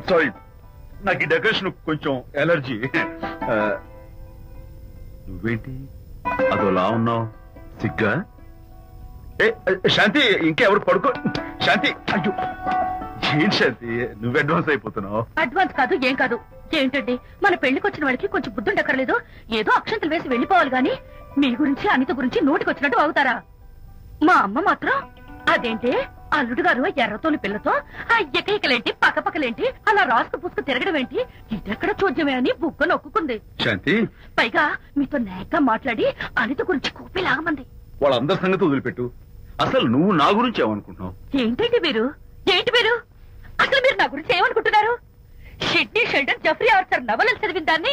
Sorry, నాకు ఈ decoration కొంచెం ఎలర్జీ. నువ్వేంటి అదోలా ఉన్నావు? సిగ్గా? శాంతి, ఇంకెవరు పడుకో. శాంతి, అయ్యో ఏంటి శాంతి, నువ్వు అడ్వాన్స్ అయిపోతున్నావు. అడ్వాన్స్ కాదు, ఏం కాదు. ఏంటండి, మన పెళ్లికి వచ్చిన వాళ్ళకి కొంచెం బుద్ధుండక్కర్లేదు? ఏదో అక్షంతలు వేసి వెళ్ళిపోవాలి గాని మీ గురించి అనిత గురించి నోటికి వచ్చినట్టు అవుతారా? మా అమ్మ మాత్రం అదేంటి అల్లుడు గారు ఎర్రతోని పిల్లతో ఆ ఎకలేంటి పక్కపక్కలేంటి అలా రాసుకు పుసుకు తిరగడం ఏంటి, ఇదెక్కడ చూద్యమే అని బుగ్గ నొక్కుంది. శాంతి, పైగా మీతో నేగ్గా మాట్లాడి అనిత గురించి కూపిలాగమంది. వాళ్ళందరి సంగతి వదిలిపెట్టు. అసలు నువ్వు నా గురించి ఏమనుకుంటున్నావు? ఏంటండి మీరు, ఏంటి మీరు అసలు మీరు నా గురించి ఏమనుకుంటున్నారు? షిడ్నీ షెల్డన్ జెఫ్రీ ఆర్చర్ నవలలు చదివిన దాన్ని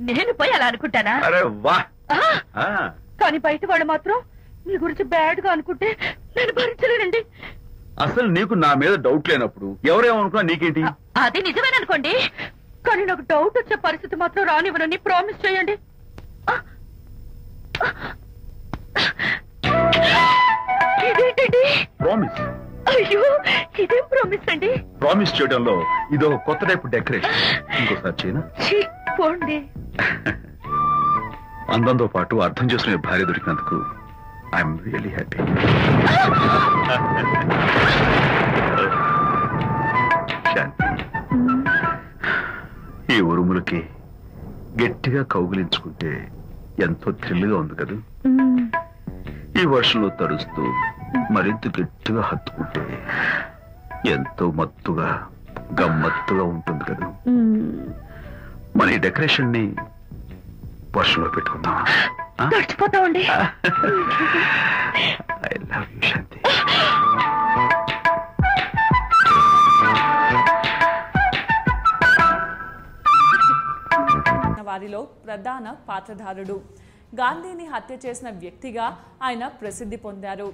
నేను పోయి అలా అనుకుంటానా? అరే వా. కానీ బయట వాళ్ళు మాత్రం మీ గురించి బ్యాడ్ గా అనుకుంటే నేను భరించలేనండి. అసలు నీకు నా మీద డౌట్ లేనప్పుడు ఎవరేమనుకున్నా నీకేంటి? అది నిజమేననుకోండి, కానీ నాకు డౌట్ వచ్చే పరిస్థితి మాత్రం రానివ్వనని ప్రామిస్ చేయండి. ఇదేంటండి? ప్రామిస్? అయ్యో, ఇదేం ప్రామిస్ అండి? ప్రామిస్ చేయడంలో ఇదో కొత్త టైపు డెకరేషన్. ఇంకోసారి చేయనా? పోండి. అందంతో పాటు అర్థం చేసుకునే భార్య దొరికినందుకు ఐఎమ్ రియలీ హ్యాపీ. ఈ ఉరుములకి గట్టిగా కౌగిలించుకుంటే ఎంతో థ్రిల్గా ఉంది కదా. ఈ వర్షంలో తడుస్తూ మరింత గట్టిగా హత్తుకుంటే ఎంతో మత్తుగా గమ్మత్తుగా ఉంటుంది కదా. మన ఈ డెకరేషన్ ని వర్షంలో పెట్టుకుందాం. తడిచిపోతామండి. ఐ లవ్ యూ శాంతి. వారిలో ప్రధాన పాత్రధారుడు. గాంధీని హత్య చేసిన వ్యక్తిగా ఆయన ప్రసిద్ధి పొందారు.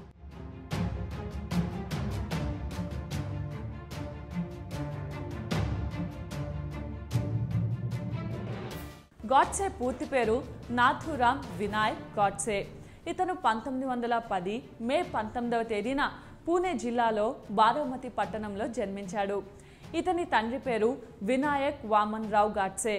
గాడ్సే పూర్తి పేరు నాథూరామ్ వినాయక్ గాడ్సే. ఇతను 1910 మే 19వ తేదీన పూణే జిల్లాలో బారామతి పట్టణంలో జన్మించాడు. ఇతని తండ్రి పేరు వినాయక్ వామన్ రావు గాడ్సే.